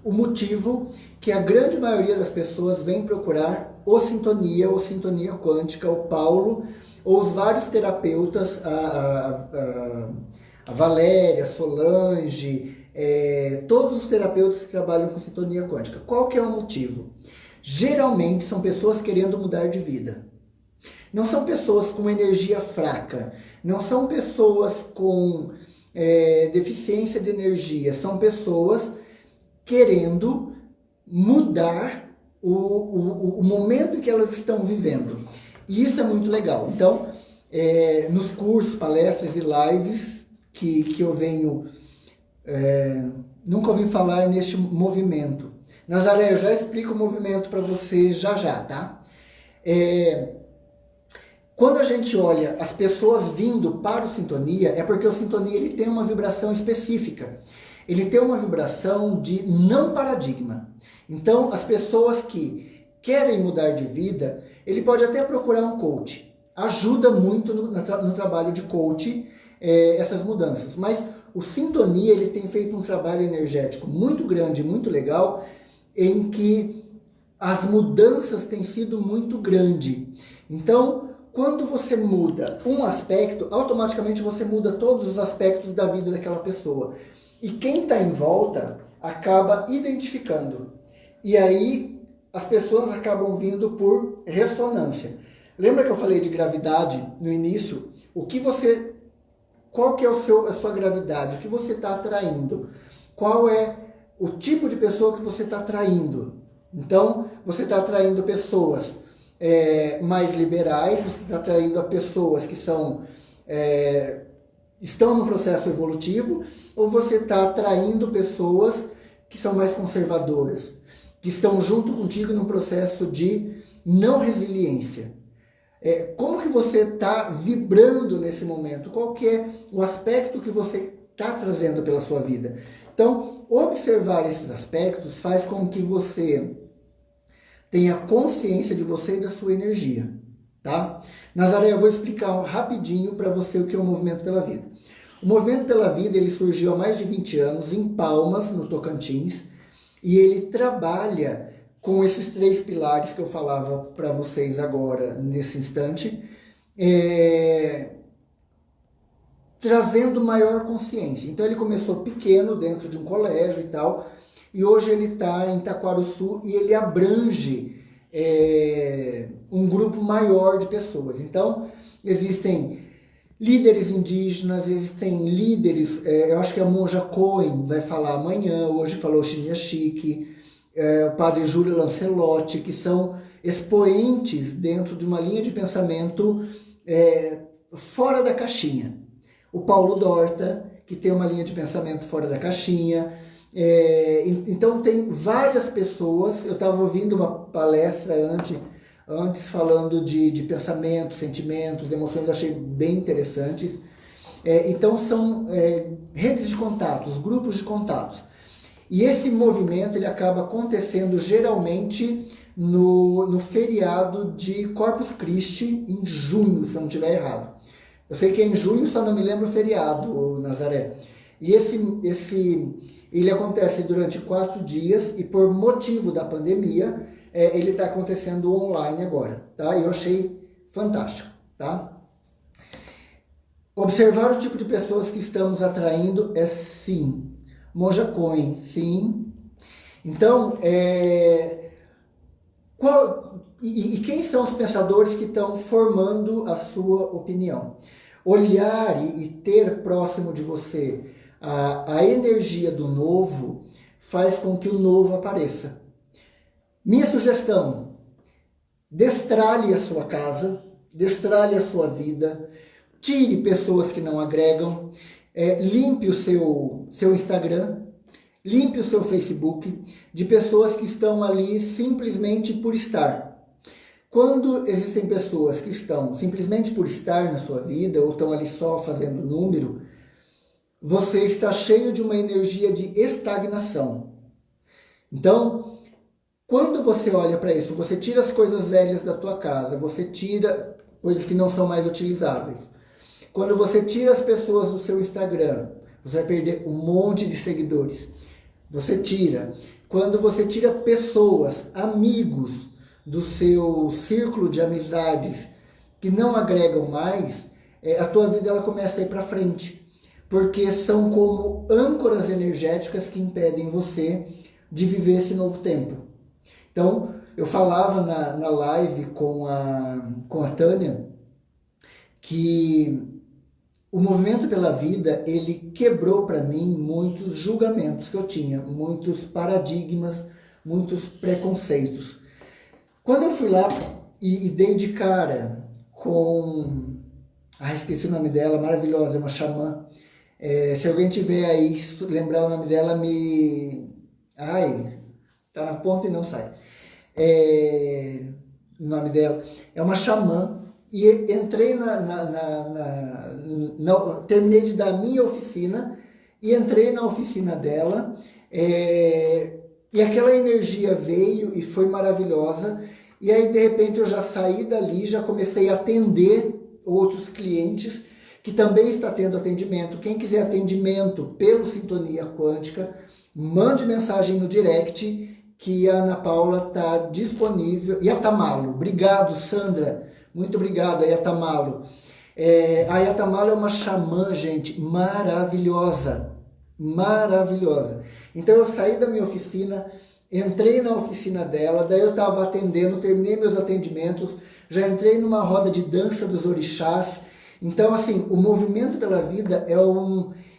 o motivo que a grande maioria das pessoas vem procurar ou sintonia quântica, o Paulo, ou os vários terapeutas, a Valéria, Solange, todos os terapeutas que trabalham com sintonia quântica. Qual que é o motivo? Geralmente são pessoas querendo mudar de vida. Não são pessoas com energia fraca, não são pessoas com deficiência de energia, são pessoas querendo mudar o momento em que elas estão vivendo. E isso é muito legal. Então, nos cursos, palestras e lives que eu venho, nunca ouvi falar neste movimento. Nazaré, eu já explico o movimento para você já, tá? Quando a gente olha as pessoas vindo para o Sintonia, é porque o Sintonia ele tem uma vibração específica. Ele tem uma vibração de não paradigma. Então, as pessoas que querem mudar de vida, ele pode até procurar um coach. Ajuda muito no trabalho de coach essas mudanças. Mas o Sintonia ele tem feito um trabalho energético muito grande, muito legal, em que as mudanças têm sido muito grandes. Então, quando você muda um aspecto, automaticamente você muda todos os aspectos da vida daquela pessoa. E quem está em volta acaba identificando. E aí as pessoas acabam vindo por ressonância. Lembra que eu falei de gravidade no início? Qual que é a sua gravidade? O que você está atraindo? Qual é o tipo de pessoa que você está atraindo? Então, você está atraindo pessoas mais liberais, você está atraindo a pessoas que estão no processo evolutivo, ou você está atraindo pessoas que são mais conservadoras, que estão junto contigo no processo de não resiliência. Como que você está vibrando nesse momento? Qual que é o aspecto que você está trazendo pela sua vida? Então, observar esses aspectos faz com que você tenha consciência de você e da sua energia, tá? Nazaré, eu vou explicar rapidinho para você o que é o Movimento pela Vida. O Movimento pela Vida, ele surgiu há mais de 20 anos em Palmas, no Tocantins, e ele trabalha com esses 3 pilares que eu falava para vocês agora, nesse instante, trazendo maior consciência. Então ele começou pequeno, dentro de um colégio e tal, e hoje ele está em Taquarussu e ele abrange um grupo maior de pessoas. Então, existem líderes indígenas, existem líderes, eu acho que a Monja Cohen vai falar amanhã, hoje falou Shinya Chique, o padre Júlio Lancelotti, que são expoentes dentro de uma linha de pensamento fora da caixinha. O Paulo Dorta, que tem uma linha de pensamento fora da caixinha. Então tem várias pessoas. Eu estava ouvindo uma palestra antes falando de pensamentos, sentimentos, emoções, eu achei bem interessantes. Então são redes de contatos, grupos de contatos. E esse movimento ele acaba acontecendo geralmente no feriado de Corpus Christi, em junho, se eu não estiver errado. Eu sei que é em junho, só não me lembro o feriado, Nazaré. E ele acontece durante 4 dias e por motivo da pandemia, ele está acontecendo online agora, tá? Eu achei fantástico, tá? Observar o tipo de pessoas que estamos atraindo sim. Monja Cohen, sim. Então, quem são os pensadores que estão formando a sua opinião? Olhar e ter próximo de você a energia do novo faz com que o novo apareça. Minha sugestão, destralhe a sua casa, destralhe a sua vida, tire pessoas que não agregam, limpe o seu Instagram, limpe o seu Facebook de pessoas que estão ali simplesmente por estar. Quando existem pessoas que estão simplesmente por estar na sua vida ou estão ali só fazendo número, você está cheio de uma energia de estagnação. Então, quando você olha para isso, você tira as coisas velhas da tua casa, você tira coisas que não são mais utilizáveis. Quando você tira as pessoas do seu Instagram, você vai perder um monte de seguidores. Você tira. Quando você tira pessoas, amigos do seu círculo de amizades que não agregam mais, a tua vida ela começa a ir para frente. Porque são como âncoras energéticas que impedem você de viver esse novo tempo. Então, eu falava na live com a Tânia que o Movimento pela Vida, ele quebrou para mim muitos julgamentos que eu tinha, muitos paradigmas, muitos preconceitos. Quando eu fui lá e dei de cara com... esqueci o nome dela, maravilhosa, é uma xamã. Se alguém tiver aí, lembrar o nome dela, tá na ponta e não sai. O nome dela é uma xamã e entrei terminei de dar minha oficina e entrei na oficina dela, e aquela energia veio e foi maravilhosa, e aí de repente eu já saí dali, já comecei a atender outros clientes, que também está tendo atendimento. Quem quiser atendimento pelo Sintonia Quântica, mande mensagem no direct, que a Ana Paula está disponível. E a Tamalo, obrigado Sandra, muito obrigado a Yatamalo. A Yatamalo é uma xamã, gente, maravilhosa, maravilhosa. Então eu saí da minha oficina, entrei na oficina dela, daí eu estava atendendo, terminei meus atendimentos, já entrei numa roda de dança dos orixás. Então, assim, o movimento pela vida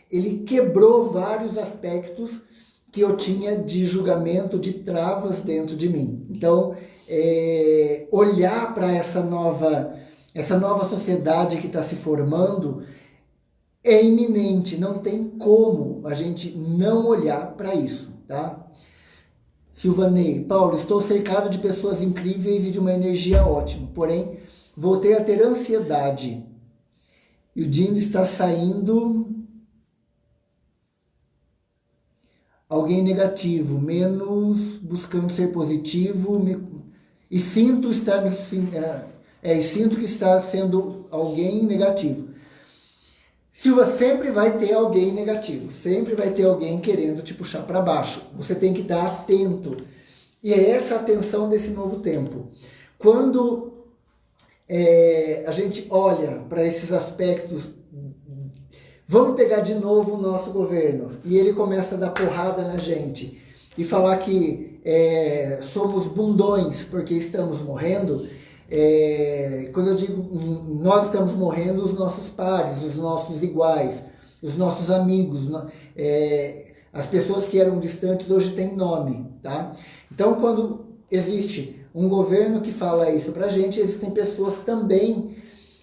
ele quebrou vários aspectos que eu tinha de julgamento, de travas dentro de mim. Então, olhar para essa nova sociedade que está se formando é iminente, não tem como a gente não olhar para isso, tá? Silvanei, Paulo, estou cercado de pessoas incríveis e de uma energia ótima, porém, voltei a ter ansiedade. E o Dino está saindo alguém negativo, menos buscando ser positivo, e sinto que está sendo alguém negativo. Silva, sempre vai ter alguém negativo, sempre vai ter alguém querendo te puxar para baixo. Você tem que estar atento. E é essa atenção desse novo tempo. Quando a gente olha para esses aspectos, vamos pegar de novo o nosso governo, e ele começa a dar porrada na gente, e falar que somos bundões porque estamos morrendo. Quando eu digo nós estamos morrendo, os nossos pares, os nossos iguais, os nossos amigos, as pessoas que eram distantes hoje têm nome, tá? Então, quando existe um governo que fala isso pra gente, existem pessoas também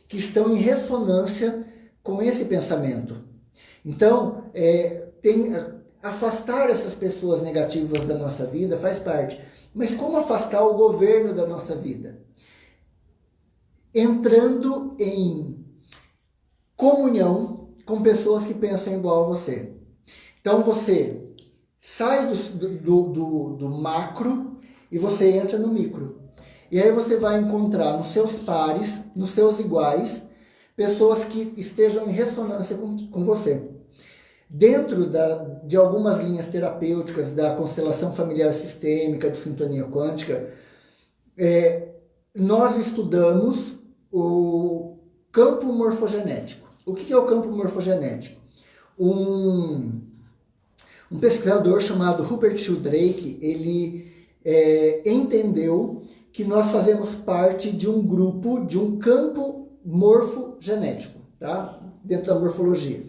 que estão em ressonância com esse pensamento. Então, afastar essas pessoas negativas da nossa vida faz parte. Mas como afastar o governo da nossa vida? Entrando em comunhão com pessoas que pensam igual a você. Então você sai do macro e você entra no micro. E aí você vai encontrar nos seus pares, nos seus iguais, pessoas que estejam em ressonância com você. Dentro de algumas linhas terapêuticas da constelação familiar sistêmica, do Sintonia Quântica, nós estudamos o campo morfogenético. O que é o campo morfogenético? Um pesquisador chamado Rupert Sheldrake, ele entendeu que nós fazemos parte de um grupo, de um campo morfogenético, tá? Dentro da morfologia.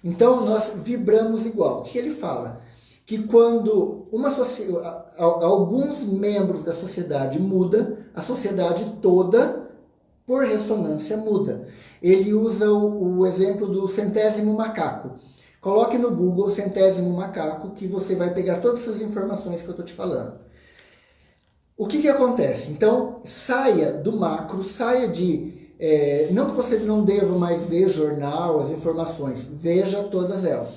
Então, nós vibramos igual. O que ele fala? Que quando alguns membros da sociedade mudam, a sociedade toda, por ressonância, muda. Ele usa o exemplo do centésimo macaco. Coloque no Google centésimo macaco, que você vai pegar todas essas informações que eu estou te falando. O que acontece? Então, saia do macro, saia de... não que você não deva mais ver jornal, as informações, veja todas elas.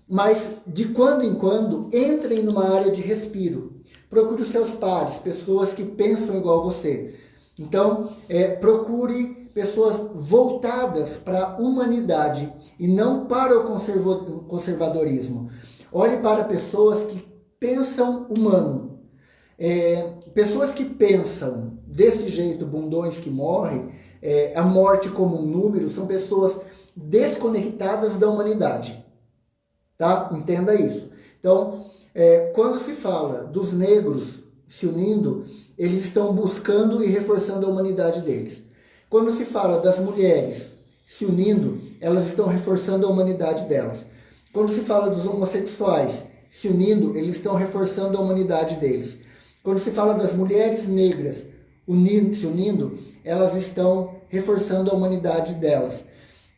Mas, de quando em quando, entrem numa área de respiro. Procure os seus pares, pessoas que pensam igual a você. Então, procure pessoas voltadas para a humanidade e não para o conservadorismo. Olhe para pessoas que pensam humano. Pessoas que pensam desse jeito, bundões que morrem, a morte como um número, são pessoas desconectadas da humanidade. Tá? Entenda isso. Então, quando se fala dos negros se unindo, eles estão buscando e reforçando a humanidade deles. Quando se fala das mulheres se unindo, elas estão reforçando a humanidade delas. Quando se fala dos homossexuais se unindo, eles estão reforçando a humanidade deles. Quando se fala das mulheres negras se unindo, elas estão reforçando a humanidade delas.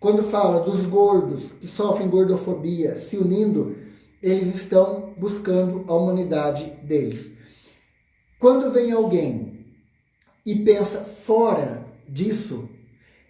Quando fala dos gordos que sofrem gordofobia se unindo, eles estão buscando a humanidade deles. Quando vem alguém e pensa fora disso,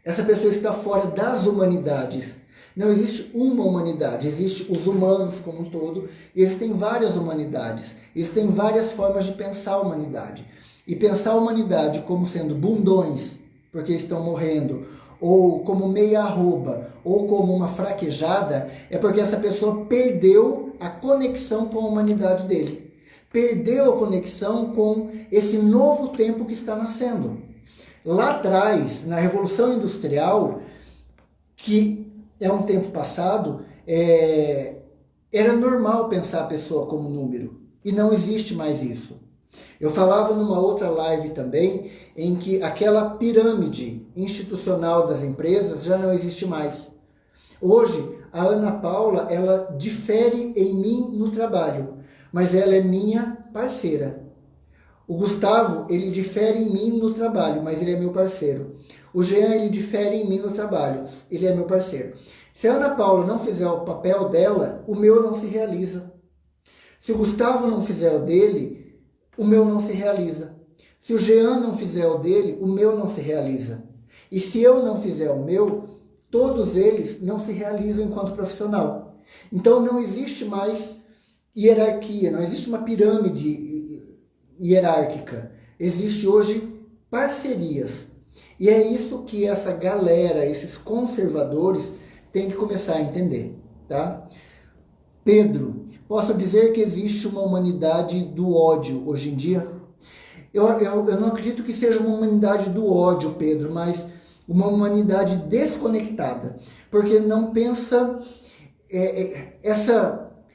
Essa pessoa está fora das humanidades. Não existe uma humanidade, existem os humanos como um todo, e existem várias humanidades, existem várias formas de pensar a humanidade. E pensar a humanidade como sendo bundões, porque estão morrendo, ou como meia arroba, ou como uma fraquejada, é porque essa pessoa perdeu a conexão com a humanidade dele. Perdeu a conexão com esse novo tempo que está nascendo. Lá atrás, na Revolução Industrial, que é um tempo passado, era normal pensar a pessoa como número. E não existe mais isso. Eu falava numa outra live também, em que aquela pirâmide institucional das empresas já não existe mais. Hoje, a Ana Paula, ela difere em mim no trabalho, mas ela é minha parceira. O Gustavo, ele difere em mim no trabalho, mas ele é meu parceiro. O Jean, ele difere em mim no trabalho, ele é meu parceiro. Se a Ana Paula não fizer o papel dela, o meu não se realiza. Se o Gustavo não fizer o dele, o meu não se realiza. Se o Jean não fizer o dele, o meu não se realiza. E se eu não fizer o meu, todos eles não se realizam enquanto profissional. Então não existe mais hierarquia, não existe uma pirâmide hierárquica. Existe hoje parcerias. E é isso que essa galera, esses conservadores, têm que começar a entender, tá? Pedro, posso dizer que existe uma humanidade do ódio hoje em dia? Eu não acredito que seja uma humanidade do ódio, Pedro, mas uma humanidade desconectada. Porque não pensa...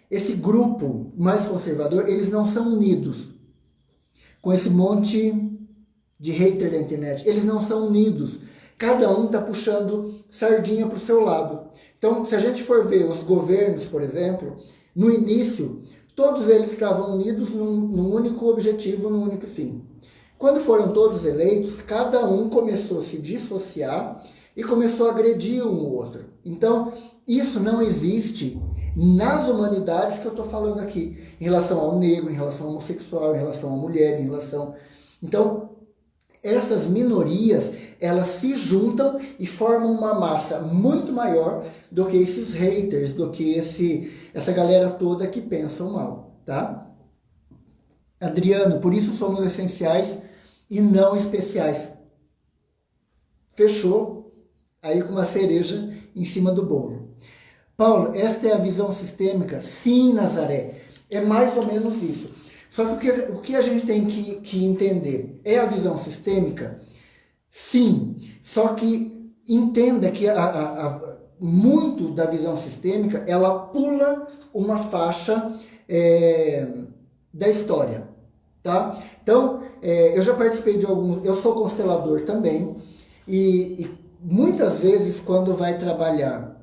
esse grupo mais conservador, eles não são unidos com esse monte de hater da internet. Eles não são unidos. Cada um está puxando sardinha para o seu lado. Então, se a gente for ver os governos, por exemplo, no início, todos eles estavam unidos num único objetivo, num único fim. Quando foram todos eleitos, cada um começou a se dissociar e começou a agredir um ou outro. Então, isso não existe nas humanidades que eu estou falando aqui, em relação ao negro, em relação ao homossexual, em relação à mulher, em relação... Então, essas minorias, elas se juntam e formam uma massa muito maior do que esses haters, do que essa galera toda que pensam mal, tá? Adriano, por isso somos essenciais e não especiais. Fechou? Aí com uma cereja em cima do bolo. Paulo, esta é a visão sistêmica? Sim, Nazaré. É mais ou menos isso. Só que o que a gente tem que entender? É a visão sistêmica? Sim. Só que entenda que muito da visão sistêmica, ela pula uma faixa da história. Tá? Então, eu já participei de alguns... Eu sou constelador também. E muitas vezes, quando vai trabalhar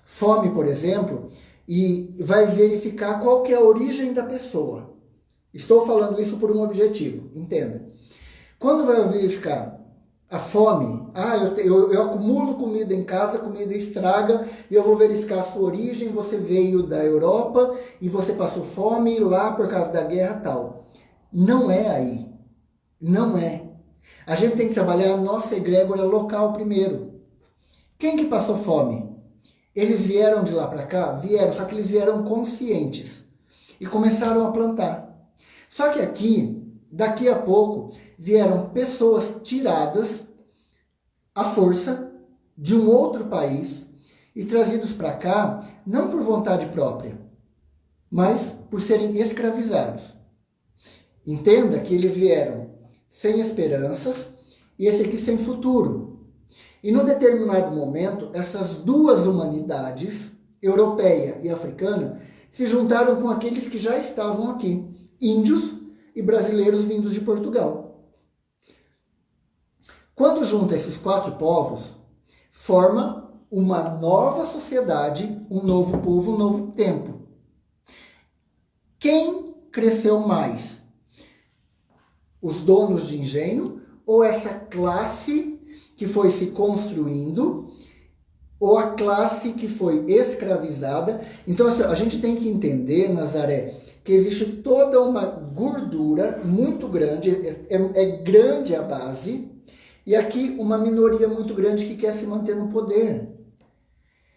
fome, por exemplo, e vai verificar qual que é a origem da pessoa. Estou falando isso por um objetivo, entenda. Quando vai verificar a fome, eu acumulo comida em casa, a comida estraga, e eu vou verificar a sua origem, você veio da Europa e você passou fome lá por causa da guerra tal. Não é aí. Não é. A gente tem que trabalhar a nossa egrégora local primeiro. Quem que passou fome? Eles vieram de lá para cá? Vieram, só que eles vieram conscientes e começaram a plantar. Só que aqui, daqui a pouco, vieram pessoas tiradas à força de um outro país e trazidos para cá, não por vontade própria, mas por serem escravizados. Entenda que eles vieram sem esperanças e esse aqui sem futuro. E num determinado momento, essas duas humanidades, europeia e africana, se juntaram com aqueles que já estavam aqui, índios e brasileiros vindos de Portugal. Quando junta esses quatro povos, forma uma nova sociedade, um novo povo, um novo tempo. Quem cresceu mais? Os donos de engenho ou essa classe que foi se construindo, ou a classe que foi escravizada? Então, assim, a gente tem que entender, Nazaré, que existe toda uma gordura muito grande, é grande a base, E aqui uma minoria muito grande que quer se manter no poder.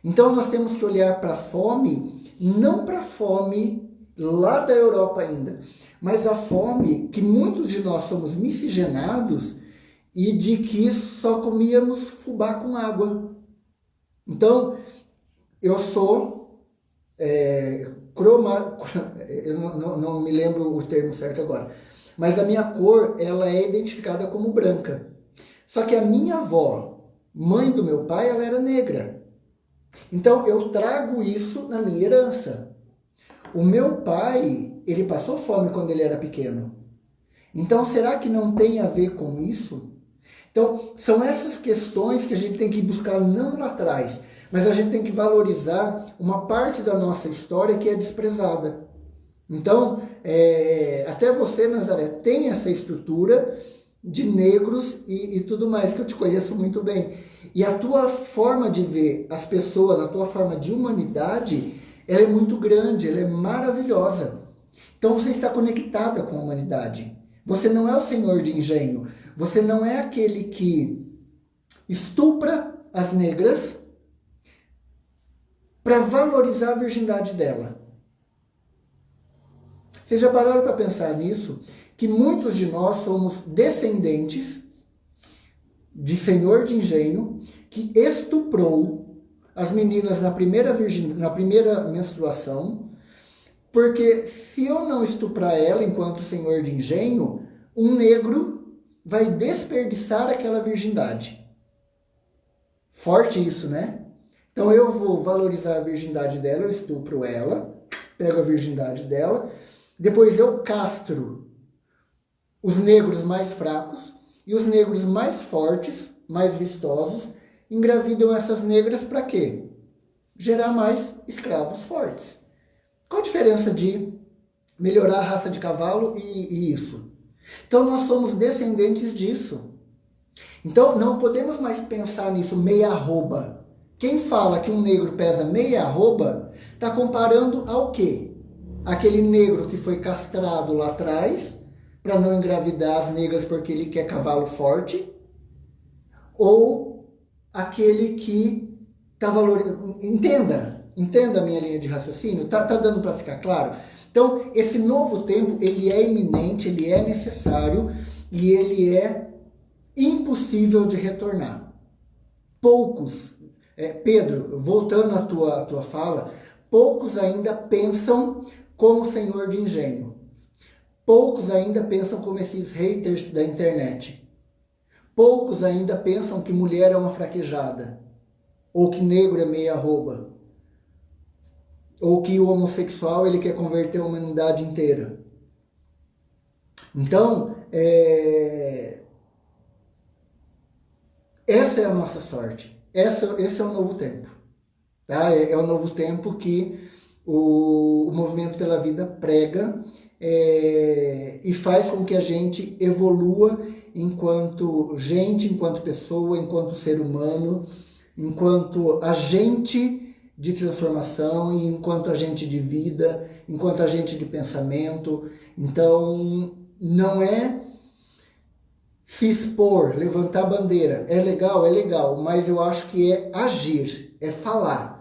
Então nós temos que olhar para a fome, não para a fome lá da Europa ainda, mas a fome que muitos de nós somos miscigenados e de que só comíamos fubá com água. Então, eu sou eu não me lembro o termo certo agora, mas a minha cor ela é identificada como branca. Só que a minha avó, mãe do meu pai, ela era negra. Então eu trago isso na minha herança. O meu pai, ele passou fome quando ele era pequeno. Então será que não tem a ver com isso? Então são essas questões que a gente tem que buscar não lá atrás, mas a gente tem que valorizar uma parte da nossa história que é desprezada. Então, até você, Nazaré, tem essa estrutura de negros e tudo mais, que eu te conheço muito bem. E a tua forma de ver as pessoas, a tua forma de humanidade, ela é muito grande, ela é maravilhosa. Então você está conectada com a humanidade. Você não é o senhor de engenho. Você não é aquele que estupra as negras para valorizar a virgindade dela. Vocês já pararam para pensar nisso? Que muitos de nós somos descendentes de senhor de engenho que estuprou as meninas na primeira menstruação, porque se eu não estuprar ela enquanto senhor de engenho, um negro vai desperdiçar aquela virgindade. Forte isso, né? Então eu vou valorizar a virgindade dela, eu estupro ela, pego a virgindade dela, depois eu castro os negros mais fracos e os negros mais fortes, mais vistosos, engravidam essas negras para quê? Gerar mais escravos fortes. Qual a diferença de melhorar a raça de cavalo e isso? Então nós somos descendentes disso. Então não podemos mais pensar nisso meia arroba. Quem fala que um negro pesa meia arroba está comparando ao quê? Aquele negro que foi castrado lá atrás para não engravidar as negras porque ele quer cavalo forte, ou aquele que está valorizando. Entenda a minha linha de raciocínio? Tá dando para ficar claro? Então, esse novo tempo, ele é iminente, ele é necessário e ele é impossível de retornar. Poucos, Pedro, voltando à tua fala, poucos ainda pensam como senhor de engenho. Poucos ainda pensam como esses haters da internet. Poucos ainda pensam que mulher é uma fraquejada, ou que negro é meia arroba, ou que o homossexual ele quer converter a humanidade inteira. Então, essa é a nossa sorte. Esse é o novo tempo. Tá? É o novo tempo que o Movimento pela Vida prega e faz com que a gente evolua enquanto gente, enquanto pessoa, enquanto ser humano, enquanto agente de transformação, enquanto agente de vida, enquanto agente de pensamento. Então, não é se expor, levantar bandeira. É legal, mas eu acho que é agir, é falar.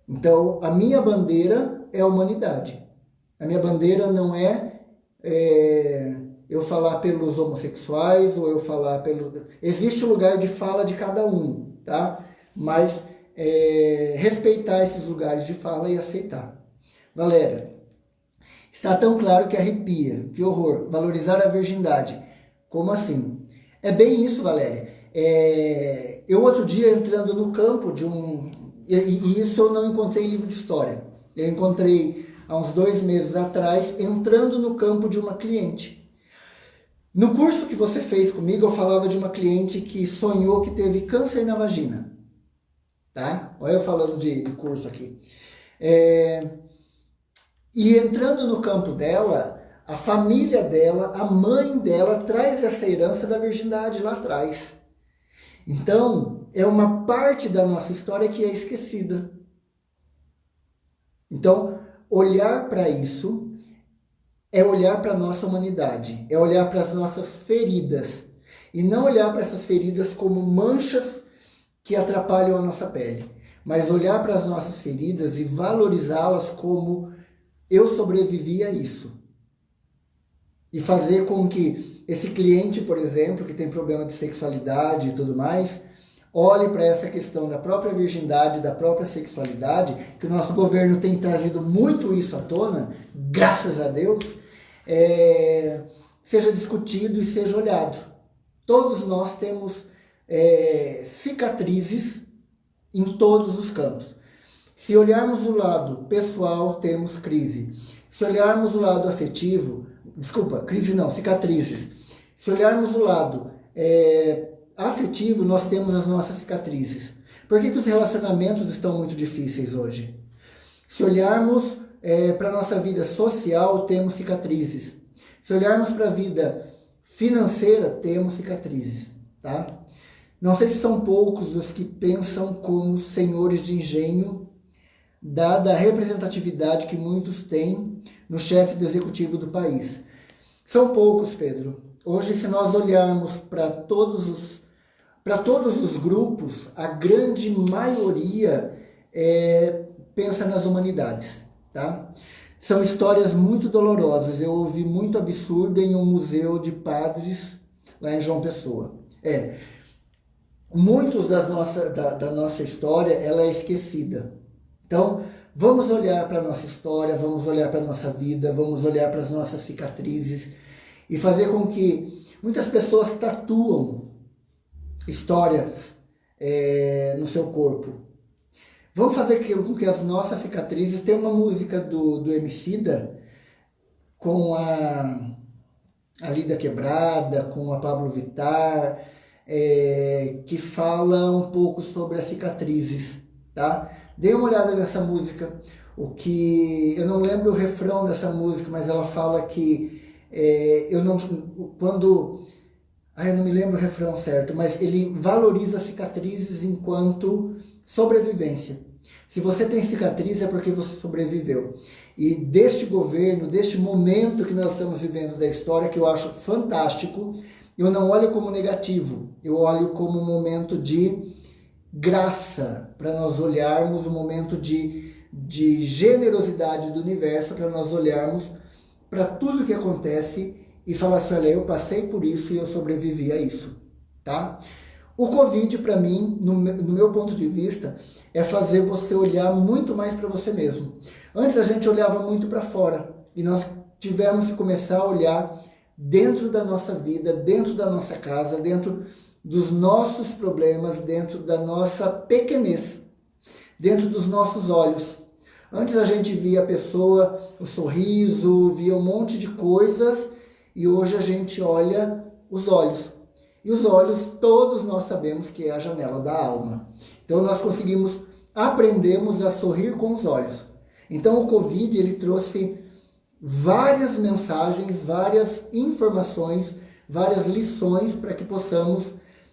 Então, a minha bandeira é a humanidade. A minha bandeira não é eu falar pelos homossexuais ou eu falar pelo... Existe o lugar de fala de cada um, tá? Mas respeitar esses lugares de fala e aceitar. Valéria, está tão claro que arrepia, que horror, valorizar a virgindade. Como assim? É bem isso, Valéria. Eu outro dia entrando no campo de um... E isso eu não encontrei em livro de história. Eu encontrei há uns 2 meses atrás, entrando no campo de uma cliente. No curso que você fez comigo, eu falava de uma cliente que sonhou que teve câncer na vagina. Tá? Olha eu falando de curso aqui. E entrando no campo dela, a família dela, a mãe dela, traz essa herança da virgindade lá atrás. Então, é uma parte da nossa história que é esquecida. Então, olhar para isso é olhar para a nossa humanidade, é olhar para as nossas feridas. E não olhar para essas feridas como manchas que atrapalham a nossa pele, mas olhar para as nossas feridas e valorizá-las como eu sobrevivi a isso. E fazer com que esse cliente, por exemplo, que tem problema de sexualidade e tudo mais, olhe para essa questão da própria virgindade, da própria sexualidade, que o nosso governo tem trazido muito isso à tona, graças a Deus, seja discutido e seja olhado. Todos nós temos cicatrizes em todos os campos. Se olharmos o lado pessoal, temos crise. Se olharmos o lado afetivo, cicatrizes. Se olharmos o lado afetivo, nós temos as nossas cicatrizes. Por que os relacionamentos estão muito difíceis hoje? Se olharmos para a nossa vida social, temos cicatrizes. Se olharmos para a vida financeira, temos cicatrizes, tá? Não sei se são poucos os que pensam como senhores de engenho, dada a representatividade que muitos têm no chefe do executivo do país. São poucos, Pedro. Hoje, se nós olharmos para todos os grupos, a grande maioria pensa nas humanidades, tá? São histórias muito dolorosas. Eu ouvi muito absurdo em um museu de padres lá em João Pessoa. Muitos da nossa história, ela é esquecida. Então, vamos olhar para a nossa história, vamos olhar para a nossa vida, vamos olhar para as nossas cicatrizes e fazer com que muitas pessoas tatuam histórias no seu corpo. Vamos fazer com que as nossas cicatrizes... Tem uma música do Emicida com a Lida Quebrada, com a Pablo Vittar, que fala um pouco sobre as cicatrizes, tá? Dê uma olhada nessa música. Eu não lembro o refrão dessa música, mas ela fala que eu não me lembro o refrão certo, mas ele valoriza cicatrizes enquanto sobrevivência. Se você tem cicatriz é porque você sobreviveu. E deste governo, deste momento que nós estamos vivendo da história, que eu acho fantástico, eu não olho como negativo, eu olho como um momento de graça, para nós olharmos, um momento de generosidade do universo, para nós olharmos para tudo que acontece e falar assim, olha, eu passei por isso e eu sobrevivi a isso, tá? O Covid, para mim, no meu ponto de vista, é fazer você olhar muito mais para você mesmo. Antes a gente olhava muito para fora e nós tivemos que começar a olhar dentro da nossa vida, dentro da nossa casa, dentro dos nossos problemas, dentro da nossa pequenez, dentro dos nossos olhos. Antes a gente via a pessoa, o sorriso, via um monte de coisas e hoje a gente olha os olhos. E os olhos, todos nós sabemos que é a janela da alma. Então nós aprendemos a sorrir com os olhos. Então o Covid, ele trouxe várias mensagens, várias informações, várias lições para que possamos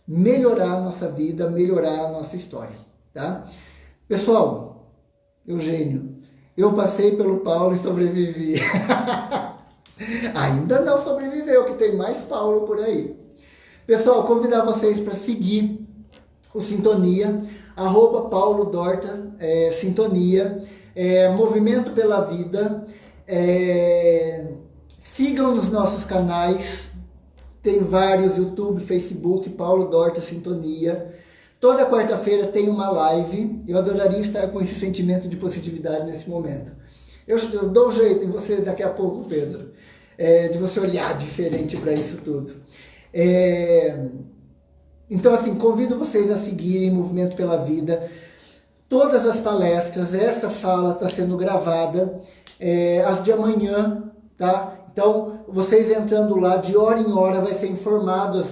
melhorar a nossa vida, melhorar a nossa história, tá? Pessoal, Eugênio, eu passei pelo Paulo e sobrevivi. Ainda não sobreviveu, que tem mais Paulo por aí. Pessoal, convidar vocês para seguir o Sintonia, @Paulo Dorta, Sintonia, Movimento pela Vida. Sigam nos nossos canais, tem vários, YouTube, Facebook, Paulo Dorta Sintonia. Toda quarta-feira tem uma live, eu adoraria estar com esse sentimento de positividade nesse momento. Eu dou um jeito em você daqui a pouco, Pedro, de você olhar diferente para isso tudo. Então, assim, convido vocês a seguirem Movimento pela Vida. Todas as palestras, essa fala está sendo gravada, as de amanhã, tá? Então, vocês entrando lá, de hora em hora, vai ser informado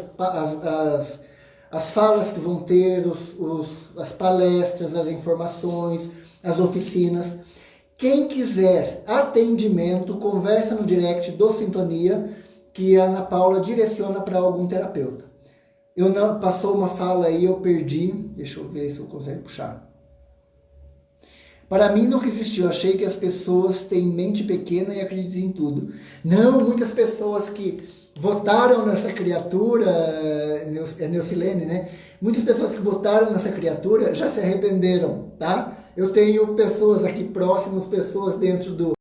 as falas que vão ter, as palestras, as informações, as oficinas. Quem quiser atendimento, conversa no direct do Sintonia, que a Ana Paula direciona para algum terapeuta. Passou uma fala aí, eu perdi. Deixa eu ver se eu consigo puxar. Para mim nunca existiu. Achei que as pessoas têm mente pequena e acreditam em tudo. Não, muitas pessoas que votaram nessa criatura, é Neucilene, né? Muitas pessoas que votaram nessa criatura já se arrependeram, tá? Eu tenho pessoas aqui próximas, pessoas dentro do